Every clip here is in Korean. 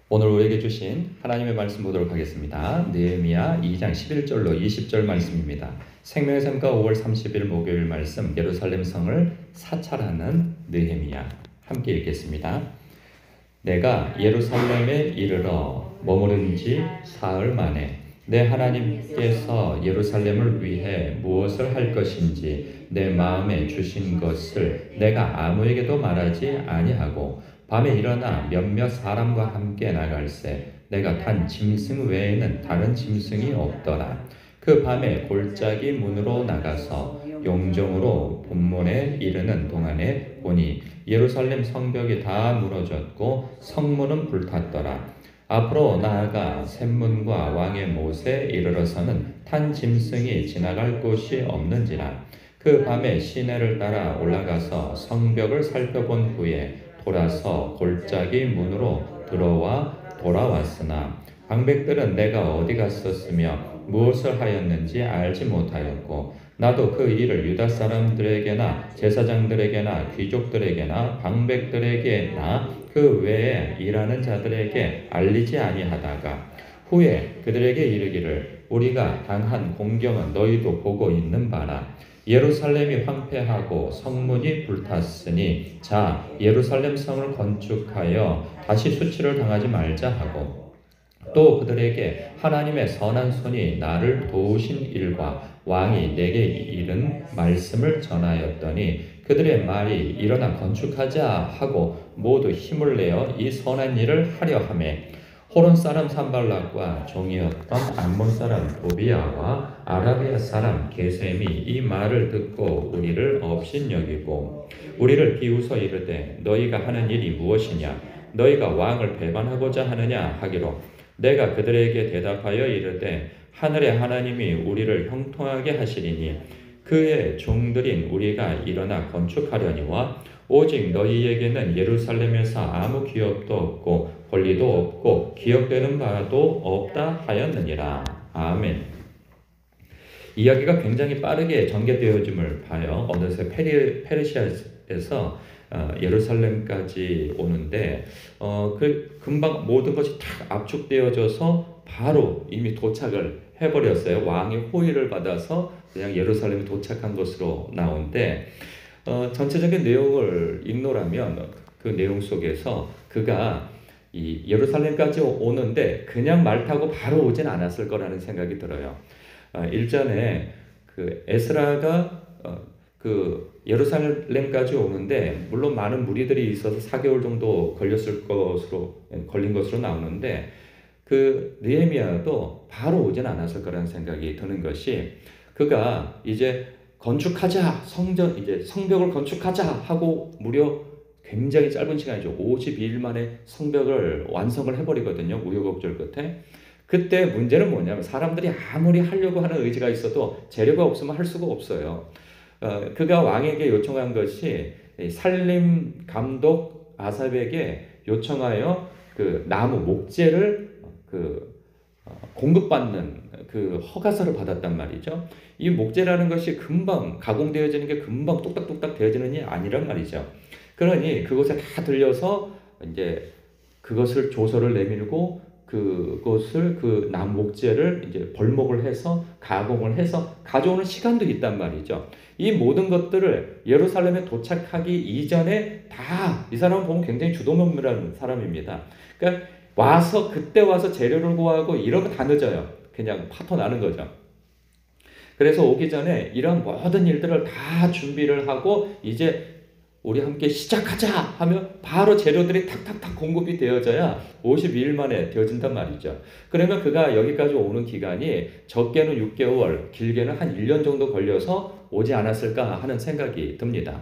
오늘 우리에게 주신 하나님의 말씀 보도록 하겠습니다. 느헤미야 2장 11절로 20절 말씀입니다. 생명의 샘과 5월 30일 목요일 말씀, 예루살렘 성을 사찰하는 느헤미야. 함께 읽겠습니다. 내가 예루살렘에 이르러 머무른 지 사흘 만에 내 하나님께서 예루살렘을 위해 무엇을 할 것인지 내 마음에 주신 것을 내가 아무에게도 말하지 아니하고 밤에 일어나 몇몇 사람과 함께 나갈새 내가 탄 짐승 외에는 다른 짐승이 없더라. 그 밤에 골짜기 문으로 나가서 용정으로 본문에 이르는 동안에 보니 예루살렘 성벽이 다 무너졌고 성문은 불탔더라. 앞으로 나아가 샘문과 왕의 못에 이르러서는 탄 짐승이 지나갈 곳이 없는지라. 그 밤에 시내를 따라 올라가서 성벽을 살펴본 후에 돌아서 골짜기 문으로 들어와 돌아왔으나 방백들은 내가 어디 갔었으며 무엇을 하였는지 알지 못하였고 나도 그 일을 유다 사람들에게나 제사장들에게나 귀족들에게나 방백들에게나 그 외에 일하는 자들에게 알리지 아니하다가 후에 그들에게 이르기를 우리가 당한 공경은 너희도 보고 있는 바라. 예루살렘이 황폐하고 성문이 불탔으니 자 예루살렘 성을 건축하여 다시 수치를 당하지 말자 하고 또 그들에게 하나님의 선한 손이 나를 도우신 일과 왕이 내게 이른 말씀을 전하였더니 그들의 말이 일어나 건축하자 하고 모두 힘을 내어 이 선한 일을 하려 하매 호론 사람 산발락과 종이었던 암몬 사람 도비아와 아라비아 사람 게셈이 이 말을 듣고 우리를 업신여기고 우리를 비웃어 이르되 너희가 하는 일이 무엇이냐 너희가 왕을 배반하고자 하느냐 하기로 내가 그들에게 대답하여 이르되 하늘의 하나님이 우리를 형통하게 하시리니 그의 종들인 우리가 일어나 건축하려니와 오직 너희에게는 예루살렘에서 아무 기업도 없고 권리도 없고 기억되는 바도 없다 하였느니라. 아멘. 이야기가 굉장히 빠르게 전개되어짐을 봐요. 어느새 페르시아에서 예루살렘까지 오는데 금방 모든 것이 탁 압축되어져서 바로 이미 도착을 해버렸어요. 왕의 호의를 받아서 그냥 예루살렘에 도착한 것으로 나오는데 전체적인 내용을 읽노라면 그 내용 속에서 그가 이 예루살렘까지 오는데 그냥 말 타고 바로 오진 않았을 거라는 생각이 들어요. 일전에 그 에스라가 그 예루살렘까지 오는데 물론 많은 무리들이 있어서 4개월 정도 걸린 것으로 나오는데 그 느헤미야도 바로 오진 않았을 거라는 생각이 드는 것이 그가 이제 건축하자 이제 성벽을 건축하자 하고 무려 굉장히 짧은 시간이죠. 52일 만에 성벽을 완성을 해버리거든요. 우여곡절 끝에. 그때 문제는 뭐냐면 사람들이 아무리 하려고 하는 의지가 있어도 재료가 없으면 할 수가 없어요. 그가 왕에게 요청한 것이 살림 감독 아삽에게 요청하여 그 나무 목재를 공급받는 그 허가서를 받았단 말이죠. 이 목재라는 것이 금방 가공되어지는 게 금방 뚝딱뚝딱 되어지는 게 아니란 말이죠. 그러니 그곳에 다 들려서 이제 그것을 조서를 내밀고 그것을 그 나무 목재를 이제 벌목을 해서 가공을 해서 가져오는 시간도 있단 말이죠. 이 모든 것들을 예루살렘에 도착하기 이전에 다 이 사람은 보면 굉장히 주도면밀한 사람입니다. 그러니까 그때 와서 재료를 구하고 이러면 다 늦어요. 그냥 파토 나는 거죠. 그래서 오기 전에 이런 모든 일들을 다 준비를 하고 이제 우리 함께 시작하자 하면 바로 재료들이 탁탁탁 공급이 되어져야 52일 만에 되어진단 말이죠. 그러면 그가 여기까지 오는 기간이 적게는 6개월, 길게는 한 1년 정도 걸려서 오지 않았을까 하는 생각이 듭니다.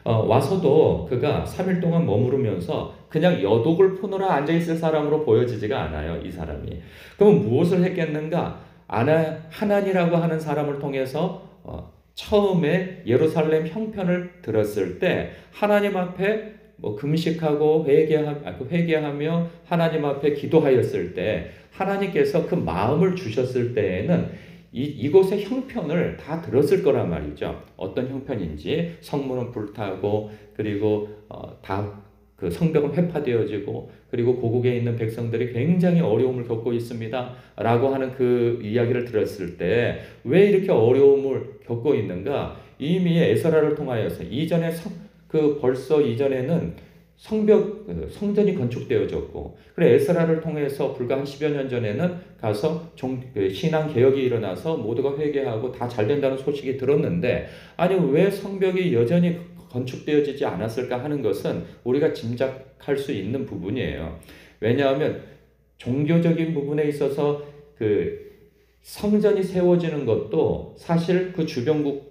와서도 그가 3일 동안 머무르면서 그냥 여독을 푸느라 앉아있을 사람으로 보여지지가 않아요. 이 사람이. 그럼 무엇을 했겠는가? 하난이라고 하는 사람을 통해서 처음에 예루살렘 형편을 들었을 때 하나님 앞에 금식하고 회개하며 하나님 앞에 기도하였을 때 하나님께서 그 마음을 주셨을 때에는 이곳의 형편을 다 들었을 거란 말이죠. 어떤 형편인지 성문은 불타고 그리고 다 그 성벽은 회파되어지고 그리고 고국에 있는 백성들이 굉장히 어려움을 겪고 있습니다. 라고 하는 그 이야기를 들었을 때 왜 이렇게 어려움을 겪고 있는가? 이미 에스라를 통하여서 벌써 이전에는 성전이 건축되어졌고, 그래 에스라를 통해서 불과 한 10여 년 전에는 가서 신앙 개혁이 일어나서 모두가 회개하고 다 잘 된다는 소식이 들었는데, 아니 왜 성벽이 여전히 건축되어지지 않았을까 하는 것은 우리가 짐작할 수 있는 부분이에요. 왜냐하면 종교적인 부분에 있어서 그 성전이 세워지는 것도 사실 그 주변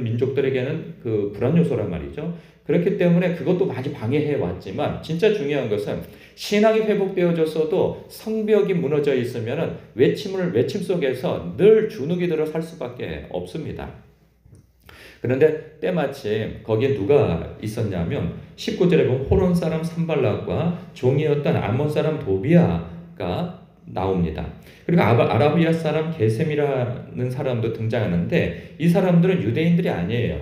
민족들에게는 그 불안 요소란 말이죠. 그렇기 때문에 그것도 많이 방해해 왔지만, 진짜 중요한 것은 신앙이 회복되어졌어도 성벽이 무너져 있으면 외침 속에서 늘 주눅이 들어 살 수밖에 없습니다. 그런데 때마침 거기에 누가 있었냐면 19절에 보면 호론 사람 산발락과 종이었던 암몬 사람 도비아가 나옵니다. 그리고 아라비아 사람 게셈이라는 사람도 등장하는데, 이 사람들은 유대인들이 아니에요.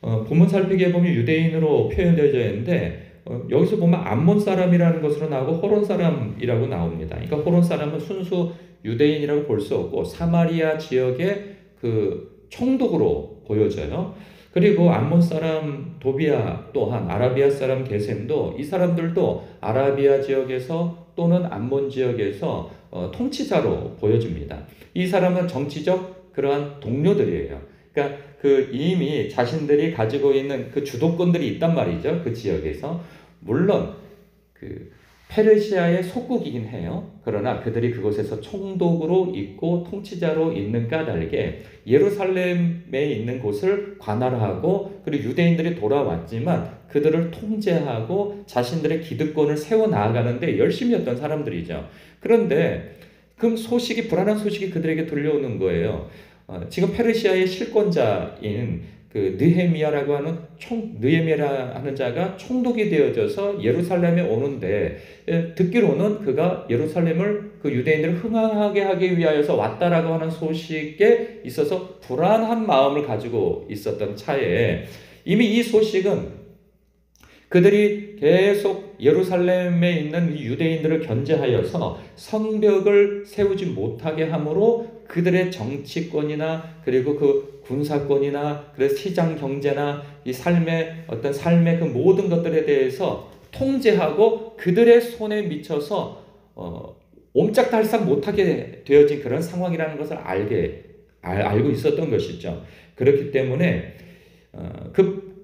본문 살피기에 보면 유대인으로 표현되어져 있는데, 여기서 보면 암몬 사람이라는 것으로 나오고 호론 사람이라고 나옵니다. 그러니까 호론 사람은 순수 유대인이라고 볼 수 없고 사마리아 지역의 그 총독으로 보여져요. 그리고 암몬 사람 도비아 또한 아라비아 사람 게셈도, 이 사람들도 아라비아 지역에서 또는 암몬 지역에서 통치자로 보여집니다. 이 사람은 정치적 그러한 동료들이에요. 그러니까 그 이미 자신들이 가지고 있는 그 주도권들이 있단 말이죠. 그 지역에서. 물론 그 페르시아의 속국이긴 해요. 그러나 그들이 그곳에서 총독으로 있고 통치자로 있는 까닭에 예루살렘에 있는 곳을 관할하고, 그리고 유대인들이 돌아왔지만 그들을 통제하고 자신들의 기득권을 세워 나아가는데 열심히 했던 사람들이죠. 그런데 그 불안한 소식이 그들에게 들려오는 거예요. 지금 페르시아의 실권자인 그 느헤미야라 하는 자가 총독이 되어져서 예루살렘에 오는데, 듣기로는 그가 예루살렘을 그 유대인들을 흥황하게 하기 위하여서 왔다라고 하는 소식에 있어서 불안한 마음을 가지고 있었던 차에, 이미 이 소식은 그들이 계속 예루살렘에 있는 유대인들을 견제하여서 성벽을 세우지 못하게 함으로 그들의 정치권이나 그리고 그 군사권이나 그래서 시장 경제나 이 삶의 그 모든 것들에 대해서 통제하고 그들의 손에 미쳐서 옴짝달싹 못하게 되어진 그런 상황이라는 것을 알고 있었던 것이죠. 그렇기 때문에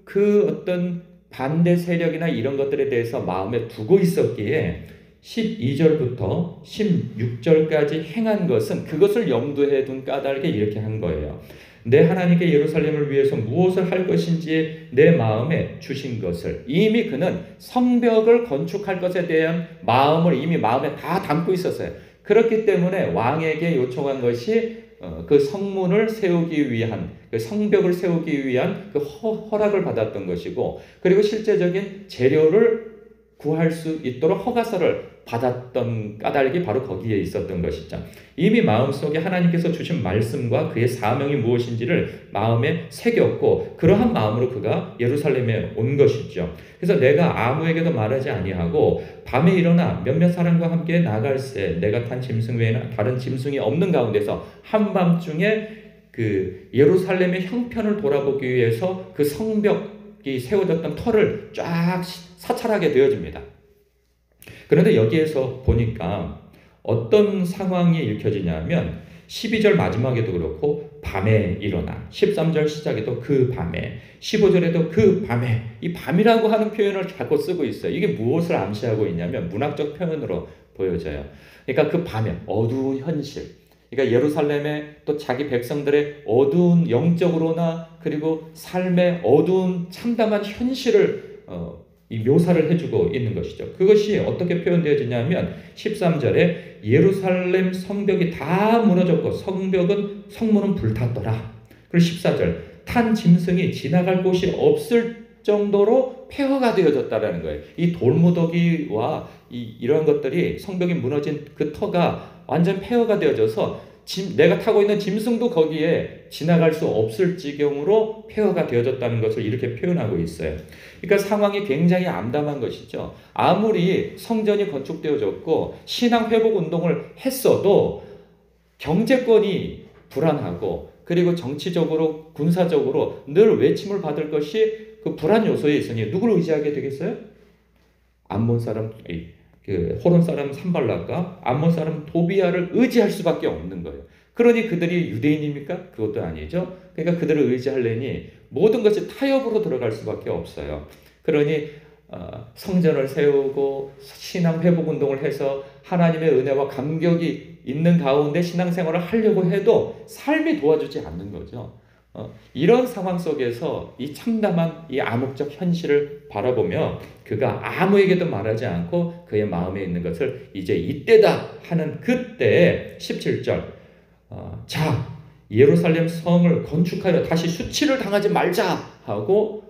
그 어떤 반대 세력이나 이런 것들에 대해서 마음에 두고 있었기에 12절부터 16절까지 행한 것은 그것을 염두에 둔 까닭에 이렇게 한 거예요. 내 하나님께 예루살렘을 위해서 무엇을 할 것인지 내 마음에 주신 것을, 이미 그는 성벽을 건축할 것에 대한 마음을 이미 마음에 다 담고 있었어요. 그렇기 때문에 왕에게 요청한 것이 그 성문을 세우기 위한, 그 성벽을 세우기 위한 그 허락을 받았던 것이고, 그리고 실제적인 재료를 구할 수 있도록 허가서를 받았던 까닭이 바로 거기에 있었던 것이죠. 이미 마음속에 하나님께서 주신 말씀과 그의 사명이 무엇인지를 마음에 새겼고, 그러한 마음으로 그가 예루살렘에 온 것이죠. 그래서 내가 아무에게도 말하지 아니하고 밤에 일어나 몇몇 사람과 함께 나갈새 내가 탄 짐승 외에는 다른 짐승이 없는 가운데서 한밤중에 그 예루살렘의 형편을 돌아보기 위해서 그 성벽이 세워졌던 터를 쫙 사찰하게 되어집니다. 그런데 여기에서 보니까 어떤 상황이 읽혀지냐면 12절 마지막에도 그렇고 밤에 일어나, 13절 시작에도 그 밤에, 15절에도 그 밤에, 이 밤이라고 하는 표현을 자꾸 쓰고 있어요. 이게 무엇을 암시하고 있냐면 문학적 표현으로 보여져요. 그러니까 그 밤에 어두운 현실, 그러니까 예루살렘의 또 자기 백성들의 어두운 영적으로나 그리고 삶의 어두운 참담한 현실을 이 묘사를 해주고 있는 것이죠. 그것이 어떻게 표현되어지냐면 13절에 예루살렘 성벽이 다 무너졌고 성문은 불탔더라. 그리고 14절 탄 짐승이 지나갈 곳이 없을 정도로 폐허가 되어졌다라는 거예요. 이 돌무더기와 이런 것들이 성벽이 무너진 그 터가 완전 폐허가 되어져서 내가 타고 있는 짐승도 거기에 지나갈 수 없을 지경으로 폐허가 되어졌다는 것을 이렇게 표현하고 있어요. 그러니까 상황이 굉장히 암담한 것이죠. 아무리 성전이 건축되어졌고 신앙 회복 운동을 했어도 경제권이 불안하고 그리고 정치적으로 군사적으로 늘 외침을 받을 것이 그 불안 요소에 있으니 누구를 의지하게 되겠어요? 암몬 사람 그 호론 사람 산발락과 암몬 사람 도비아를 의지할 수밖에 없는 거예요. 그러니 그들이 유대인입니까? 그것도 아니죠. 그러니까 그들을 의지하려니 모든 것이 타협으로 들어갈 수밖에 없어요. 그러니 성전을 세우고 신앙 회복 운동을 해서 하나님의 은혜와 감격이 있는 가운데 신앙생활을 하려고 해도 삶이 도와주지 않는 거죠. 이런 상황 속에서 이 참담한 이 암흑적 현실을 바라보며 그가 아무에게도 말하지 않고 그의 마음에 있는 것을 이제 이때다 하는 그때에 17절 자 예루살렘 성을 건축하여 다시 수치를 당하지 말자 하고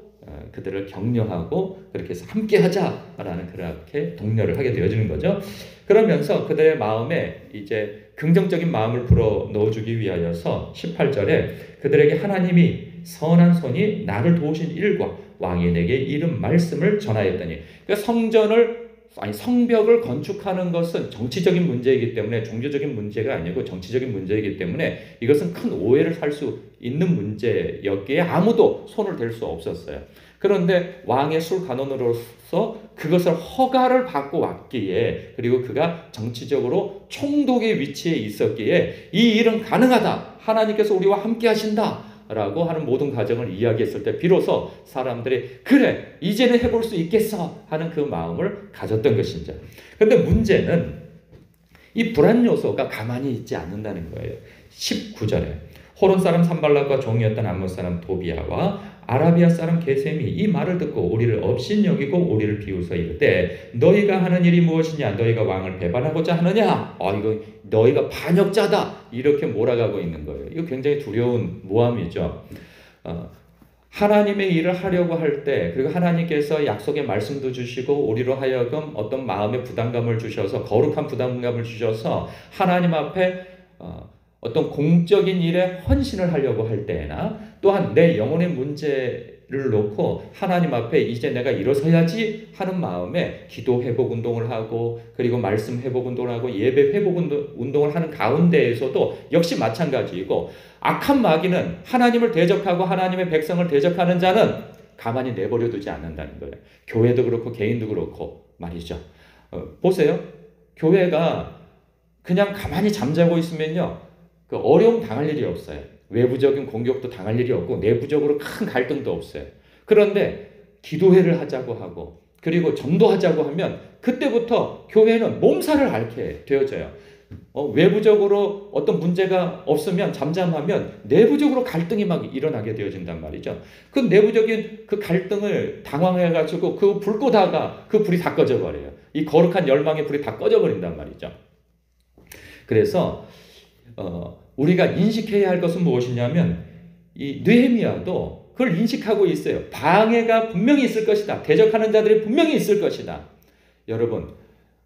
그들을 격려하고 그렇게 해서 함께 하자라는 그렇게 독려를 하게 되어지는 거죠. 그러면서 그들의 마음에 이제 긍정적인 마음을 불어 넣어주기 위하여서 18절에 그들에게 하나님이 선한 손이 나를 도우신 일과 왕이 내게 이른 말씀을 전하였더니 그러니까 성벽을 건축하는 것은 정치적인 문제이기 때문에 종교적인 문제가 아니고 정치적인 문제이기 때문에 이것은 큰 오해를 살 수 있는 문제였기에 아무도 손을 댈 수 없었어요. 그런데 왕의 술관원으로서 그것을 허가를 받고 왔기에 그리고 그가 정치적으로 총독의 위치에 있었기에 이 일은 가능하다. 하나님께서 우리와 함께 하신다. 라고 하는 모든 과정을 이야기했을 때 비로소 사람들이 그래 이제는 해볼 수 있겠어 하는 그 마음을 가졌던 것이죠. 그런데 문제는 이 불안 요소가 가만히 있지 않는다는 거예요. 19절에 호론 사람 산발락과 종이었던 암몬 사람 도비아와 아라비아 사람 게셈이 이 말을 듣고 우리를 업신여기고 우리를 비웃어 이르되 너희가 하는 일이 무엇이냐 너희가 왕을 배반하고자 하느냐 이거 너희가 반역자다 이렇게 몰아가고 있는 거예요. 이거 굉장히 두려운 모함이죠. 하나님의 일을 하려고 할 때 그리고 하나님께서 약속의 말씀도 주시고 우리로 하여금 어떤 마음의 부담감을 주셔서 거룩한 부담감을 주셔서 하나님 앞에 어떤 공적인 일에 헌신을 하려고 할 때나 또한 내 영혼의 문제를 놓고 하나님 앞에 이제 내가 일어서야지 하는 마음에 기도 회복 운동을 하고 그리고 말씀 회복 운동을 하고 예배 회복 운동을 하는 가운데에서도 역시 마찬가지이고 악한 마귀는 하나님을 대적하고 하나님의 백성을 대적하는 자는 가만히 내버려 두지 않는다는 거예요. 교회도 그렇고 개인도 그렇고 말이죠. 보세요. 교회가 그냥 가만히 잠자고 있으면요. 그 어려움 당할 일이 없어요. 외부적인 공격도 당할 일이 없고 내부적으로 큰 갈등도 없어요. 그런데 기도회를 하자고 하고 그리고 전도하자고 하면 그때부터 교회는 몸살을 앓게 되어져요. 외부적으로 어떤 문제가 없으면 잠잠하면 내부적으로 갈등이 막 일어나게 되어진단 말이죠. 그 내부적인 그 갈등을 당황해가지고 그 불 끄다가 그 불이 다 꺼져버려요. 이 거룩한 열망의 불이 다 꺼져버린단 말이죠. 그래서 우리가 인식해야 할 것은 무엇이냐면 이 느헤미야도 그걸 인식하고 있어요. 방해가 분명히 있을 것이다. 대적하는 자들이 분명히 있을 것이다. 여러분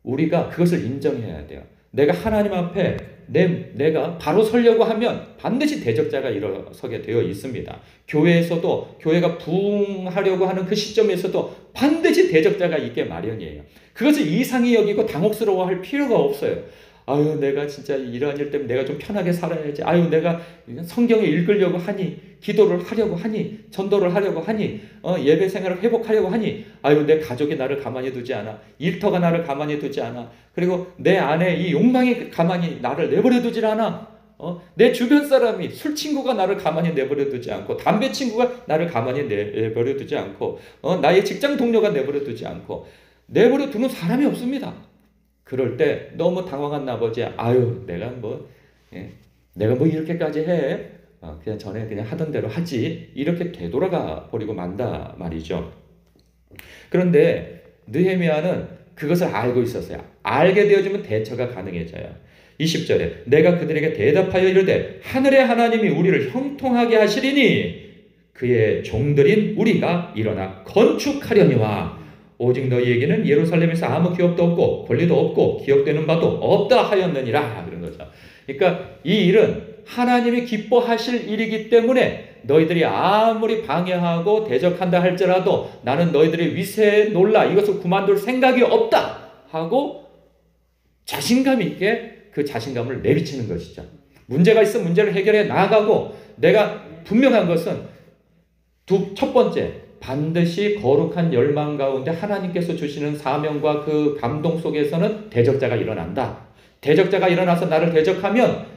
우리가 그것을 인정해야 돼요. 내가 하나님 앞에 내가 바로 서려고 하면 반드시 대적자가 일어서게 되어 있습니다. 교회에서도 교회가 부흥하려고 하는 그 시점에서도 반드시 대적자가 있게 마련이에요. 그것을 이상히 여기고 당혹스러워할 필요가 없어요. 아유 내가 진짜 이러한 일 때문에 내가 좀 편하게 살아야지. 아유 내가 성경을 읽으려고 하니 기도를 하려고 하니 전도를 하려고 하니 예배 생활을 회복하려고 하니 아유 내 가족이 나를 가만히 두지 않아. 일터가 나를 가만히 두지 않아. 그리고 내 안에 이 욕망이 가만히 나를 내버려 두질 않아. 내 주변 사람이 술 친구가 나를 가만히 내버려 두지 않고 담배 친구가 나를 가만히 내버려 두지 않고 나의 직장 동료가 내버려 두지 않고 내버려 두는 사람이 없습니다. 그럴 때 너무 당황한 나머지 아유 내가 뭐 이렇게까지 해 그냥 전에 그냥 하던 대로 하지 이렇게 되돌아가 버리고 만다 말이죠. 그런데 느헤미야는 그것을 알고 있었어요. 알게 되어지면 대처가 가능해져요. 20절에 내가 그들에게 대답하여 이르되 하늘의 하나님이 우리를 형통하게 하시리니 그의 종들인 우리가 일어나 건축하려니와 오직 너희에게는 예루살렘에서 아무 기업도 없고 권리도 없고 기억되는 바도 없다 하였느니라 그런 거죠. 그러니까 이 일은 하나님이 기뻐하실 일이기 때문에 너희들이 아무리 방해하고 대적한다 할지라도 나는 너희들의 위세에 놀라 이것을 그만둘 생각이 없다 하고 자신감 있게 그 자신감을 내비치는 것이죠. 문제가 있으면 문제를 해결해 나가고 내가 분명한 것은 첫 번째 반드시 거룩한 열망 가운데 하나님께서 주시는 사명과 그 감동 속에서는 대적자가 일어난다. 대적자가 일어나서 나를 대적하면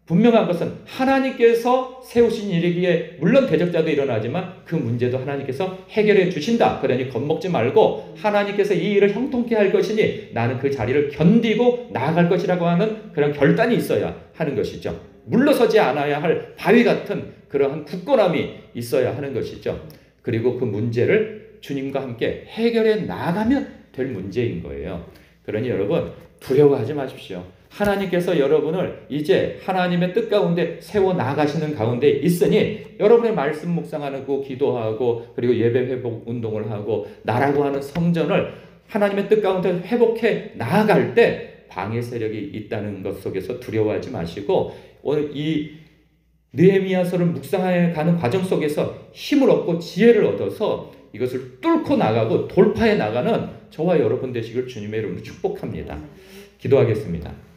분명한 것은 하나님께서 세우신 일이기에 물론 대적자도 일어나지만 그 문제도 하나님께서 해결해 주신다. 그러니 겁먹지 말고 하나님께서 이 일을 형통케 할 것이니 나는 그 자리를 견디고 나아갈 것이라고 하는 그런 결단이 있어야 하는 것이죠. 물러서지 않아야 할 바위 같은 그러한 굳건함이 있어야 하는 것이죠. 그리고 그 문제를 주님과 함께 해결해 나가면 될 문제인 거예요. 그러니 여러분 두려워하지 마십시오. 하나님께서 여러분을 이제 하나님의 뜻 가운데 세워 나가시는 가운데 있으니 여러분의 말씀 묵상하고 기도하고 그리고 예배 회복 운동을 하고 나라고 하는 성전을 하나님의 뜻 가운데 회복해 나아갈 때 방해 세력이 있다는 것 속에서 두려워하지 마시고 오늘 이 느헤미야서를 묵상해 가는 과정 속에서 힘을 얻고 지혜를 얻어서 이것을 뚫고 나가고 돌파해 나가는 저와 여러분 되시길 주님의 이름으로 축복합니다. 기도하겠습니다.